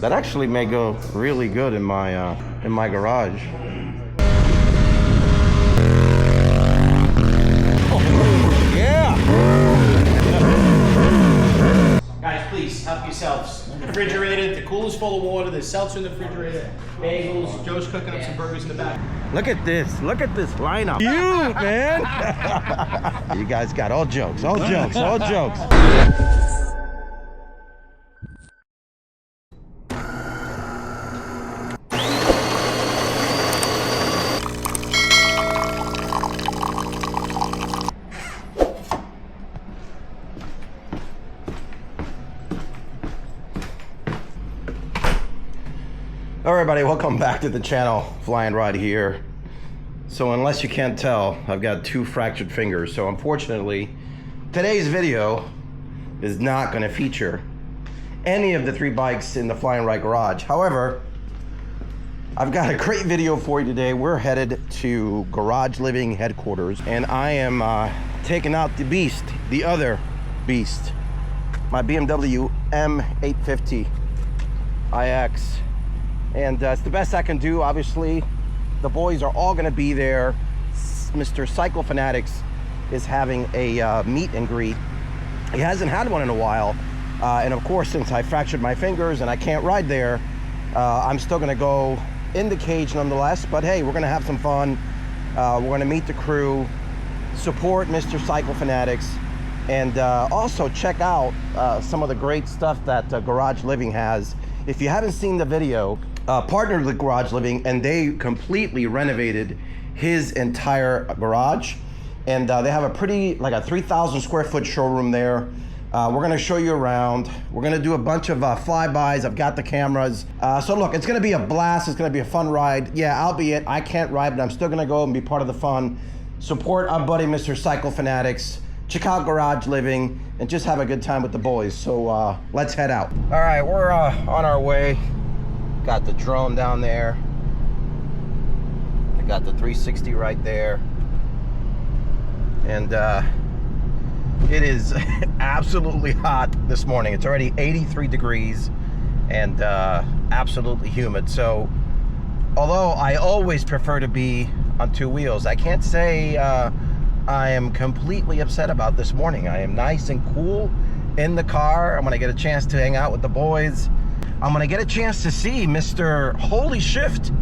That actually may go really good in my garage. Oh, yeah. Guys, please help yourselves. Refrigerated, the cooler's full of water, there's seltzer in the refrigerator, bagels, Joe's cooking up some burgers in the back. Look at this lineup. You, man. You guys got all jokes. Everybody, welcome back to the channel. Fly and Ride here. So unless you can't tell, I've got 2 fractured fingers. So unfortunately, today's video is not going to feature any of the 3 bikes in the Fly and Ride garage. However, I've got a great video for you today. We're headed to Garage Living headquarters, and I am taking out the beast, the other beast, my BMW M850 iX. And it's the best I can do. Obviously, the boys are all gonna be there. Mr. Cycle Fanatics is having a meet and greet. He hasn't had one in a while. And of course, since I fractured my fingers and I can't ride there, I'm still gonna go in the cage nonetheless. But hey, we're gonna have some fun. We're gonna meet the crew, support Mr. Cycle Fanatics, and also check out some of the great stuff that Garage Living has. If you haven't seen the video, partnered with Garage Living, and they completely renovated his entire garage. And they have a pretty, like a 3,000 square foot showroom there. We're gonna show you around. We're gonna do a bunch of flybys. I've got the cameras. So look, it's gonna be a blast. It's gonna be a fun ride. Yeah, albeit I can't ride, but I'm still gonna go and be part of the fun. Support our buddy, Mr. Cycle Fanatics. Check out Garage Living and just have a good time with the boys. So let's head out. All right, we're on our way. Got the drone down there. I got the 360 right there. And it is absolutely hot this morning. It's already 83 degrees and absolutely humid. So although I always prefer to be on 2 wheels, I can't say I am completely upset about this morning. I am nice and cool in the car. I'm gonna get a chance to hang out with the boys. I'm gonna get a chance to see Mr. Holy Shift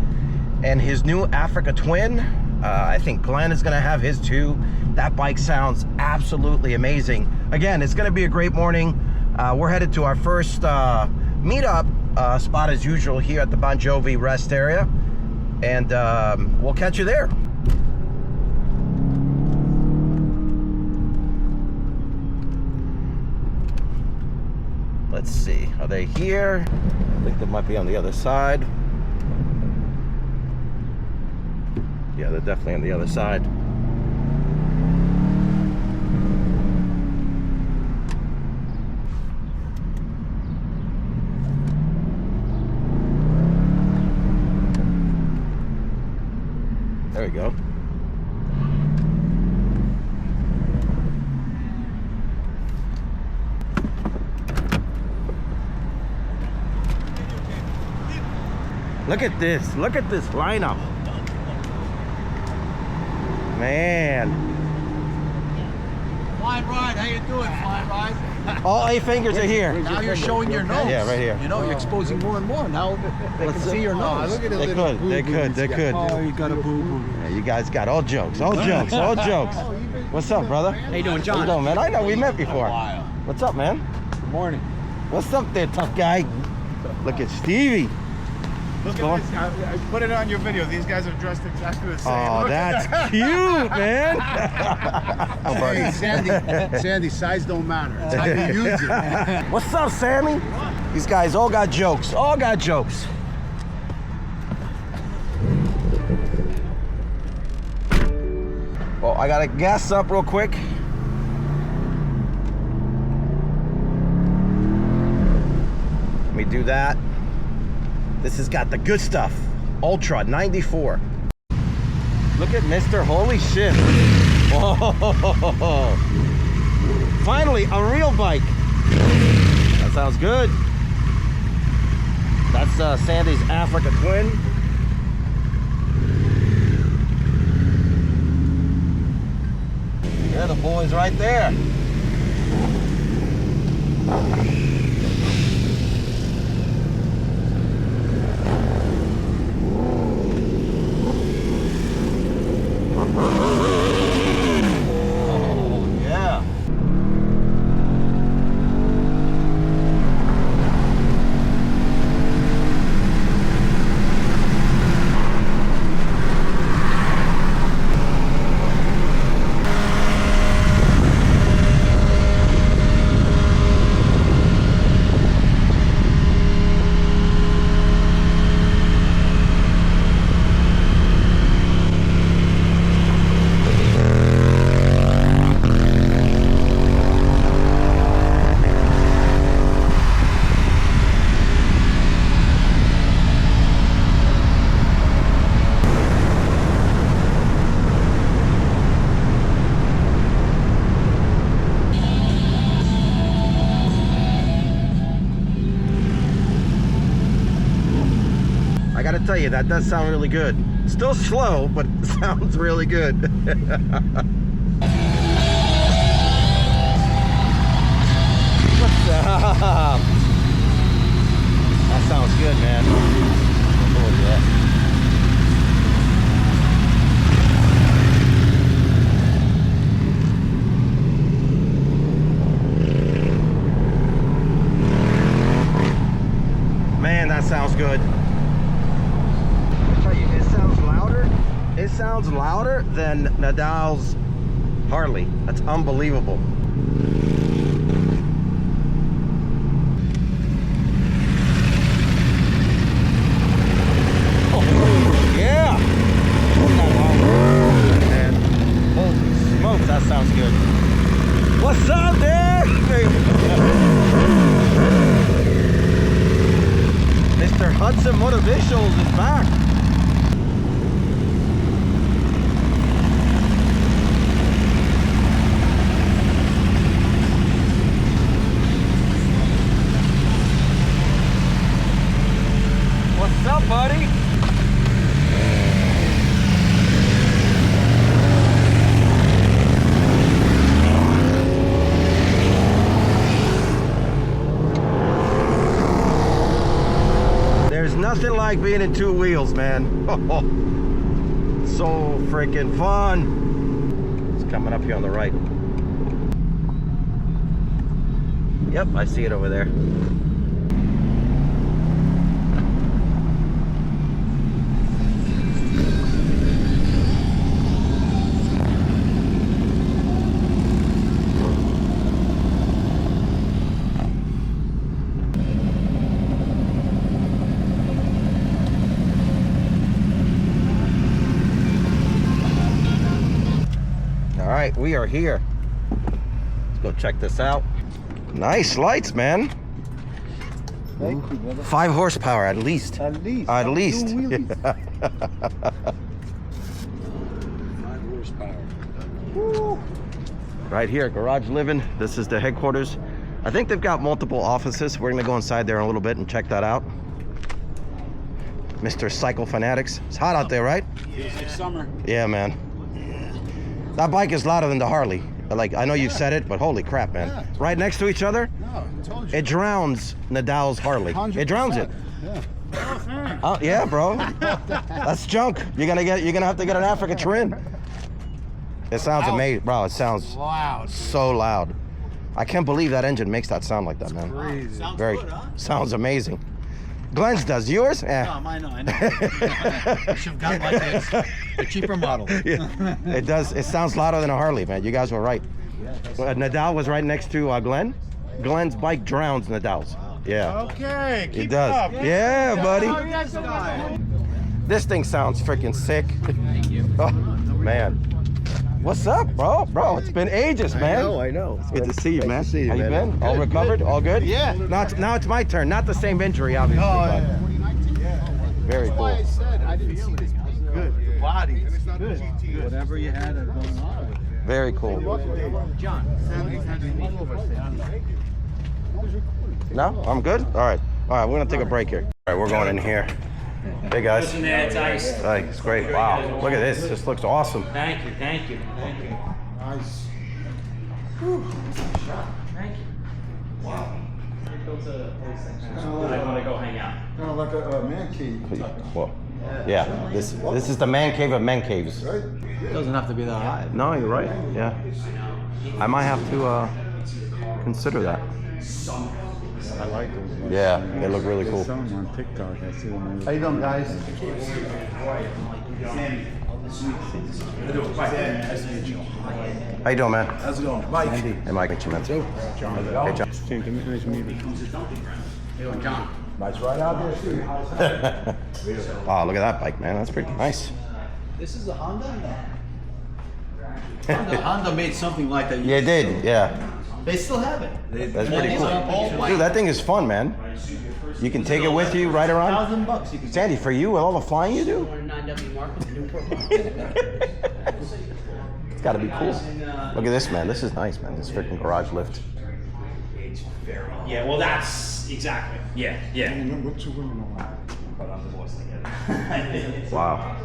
and his new Africa Twin. I think Glenn is gonna have his too. That bike sounds absolutely amazing. Again, it's gonna be a great morning. We're headed to our first meetup spot as usual here at the Bon Jovi rest area. And we'll catch you there. Let's see, are they here? I think they might be on the other side. Yeah, they're definitely on the other side. There we go. Look at this lineup. Man. Fly and Ride, how you doing, Fly and Ride? All 8 fingers are here. Now you're showing your nose. Yeah, right here. You know, you're exposing more and more. Now they can see your nose. Look at the they could. Oh, you got a boo-boo. Yeah, you guys got all jokes. What's up, brother? How you doing, John? How you doing, man? I know we met before. What's up, man? Good morning. What's up there, tough guy? Look at Stevie. Look at this. I put it on your video. These guys are dressed exactly the same. Oh, Look that's cute, man. Hey, Sandy, size don't matter. It's how you use it. What's up, Sammy? These guys all got jokes. Well, I gotta gas up real quick. Let me do that. This has got the good stuff. Ultra 94. Look at Mr. Holy Shift. Whoa. Finally, a real bike. That sounds good. That's Sandy's Africa Twin. They're the boys right there. Oh, yeah. I gotta tell you, that does sound really good. Still slow, but it sounds really good. What's up? That sounds good, man. Oh, yeah. Man, that sounds good. It sounds louder than Nadal's Harley. That's unbelievable. Oh, yeah! Man, holy smokes, that sounds good. What's up, dude? Mr. Hudson Motivationals is back. What's up, buddy? There's nothing like being in two wheels, man. So freaking fun. It's coming up here on the right. Yep, I see it over there. All right, we are here. Let's go check this out. Nice lights, man. Thank you, brother. 5 horsepower at least. At least. At least. 5 horsepower. Woo. Right here, Garage Living. This is the headquarters. I think they've got multiple offices. We're gonna go inside there in a little bit and check that out. Mr. Cycle Fanatics. It's hot out there, right? Feels like summer. Yeah, man. That bike is louder than the Harley. Like, I know you've said it, but holy crap, man. Yeah. Right next to each other, No, I told you. it drowns Nadal's Harley. 100%. It drowns it. Yeah. Oh, yeah, bro. That's junk. You're gonna have to get an Africa Twin. It sounds amazing, bro. It sounds Loud. so loud. I can't believe that engine makes that sound like that, man. Crazy. Sounds Very good, huh? sounds amazing. Glenn's does. Yours? Eh. No, mine, no, I know. I should have gotten like a cheaper model. Yeah. It does. It sounds louder than a Harley, man. You guys were right. Nadal was right next to Glenn. Glenn's bike drowns Nadal's. Yeah. Okay, keep It does. up. Yeah, buddy. Oh, yes, guy. This thing sounds freaking sick. Thank you. Oh, man. What's up, bro? Bro, it's been ages, man. I know. It's good to see you, man. Nice to see you, How you man. been? All recovered? All good? Yeah. Now it's my turn. Not the same injury, obviously. Oh, but yeah. very That's why I cool. said I didn't see this. Good. The body. Good. Whatever you had going on with it. Very cool. John, No? I'm good? All right. All right, we're gonna take a break here. All right, we're going in here. Hey guys. Listen there, it's iced. Hey, it's great. Wow, look at this. This looks awesome. Thank you, thank you, thank you. Nice. Thank you. Wow. I want to go hang out. Kind of like a man cave. Well, yeah. This is the man cave of men caves. Right? It doesn't have to be that high. No, you're right. Yeah. I might have to consider that. I like those. Yeah, they look really cool. Some on TikTok, I see them. How you doing, guys? How you doing, man? How's it going? Mike. Hey, Mike. Meet you, man. Hey, John. Nice to meet you. John. Nice ride out there, too. Oh, look at that bike, man. That's pretty nice. This is a Honda? Honda made something like that. Yeah, it did. Yeah. They still have it. That's pretty cool. Dude, that thing is fun, man. You can take it with you right around. $1,000 you can. Sandy, for you, with all the flying you do, 9W Market, Newport. it's got to be cool. Look at this, man. This is nice, man. This freaking garage lift. It's very. Yeah, well, that's exactly. Yeah, yeah. What two women on? But I'm the boss together. Wow.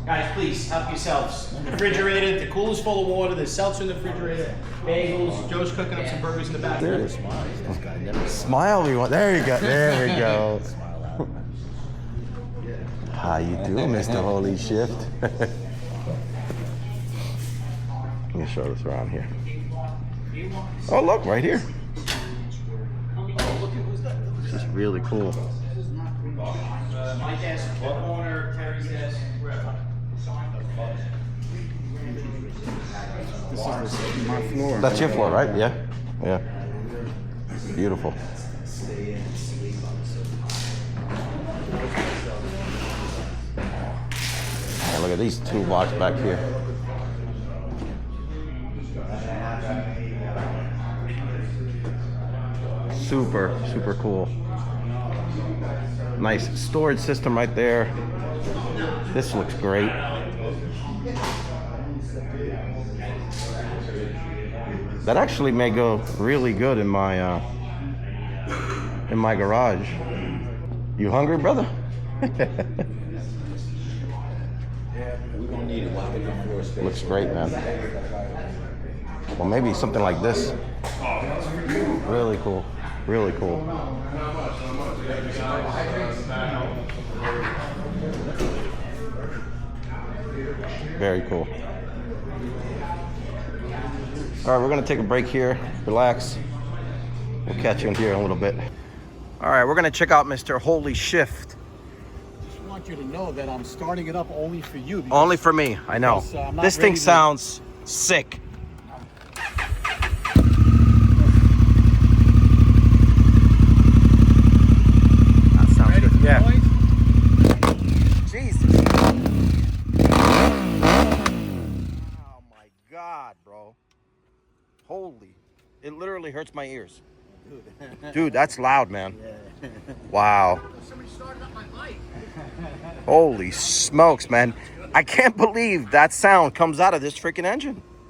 Guys, please help yourselves. Refrigerated, the cooler's full of water, there's seltzer in the refrigerator, bagels, Joe's cooking up some burgers in the back. There it is. Smile, everyone. There you go. There we go. How you doing, Mr. Holy Shift? Let me show this around here. Oh, look, right here. This is really cool. My desk, owner, Terry's desk, wherever. This is my floor. That's your floor, right? Yeah. Yeah. Beautiful. Man, look at these toolbox back here. Super, super cool. Nice storage system right there. This looks great. That actually may go really good in my garage. You hungry, brother? Looks great, man. Well, maybe something like this. Really cool. Really cool. Very cool. All right, we're gonna take a break here, relax. We'll catch you in here in a little bit. All right, we're gonna check out Mr. Holy Shift. Just want you to know that I'm starting it up only for you. Only for me, I know. Because, I'm not This thing ready to- sounds sick. That sounds Ready good. for the Yeah. noise? Jesus. Oh my God, bro. Holy. It literally hurts my ears. Dude, that's loud, man. Wow. Somebody started up my bike. Holy smokes, man. I can't believe that sound comes out of this freaking engine.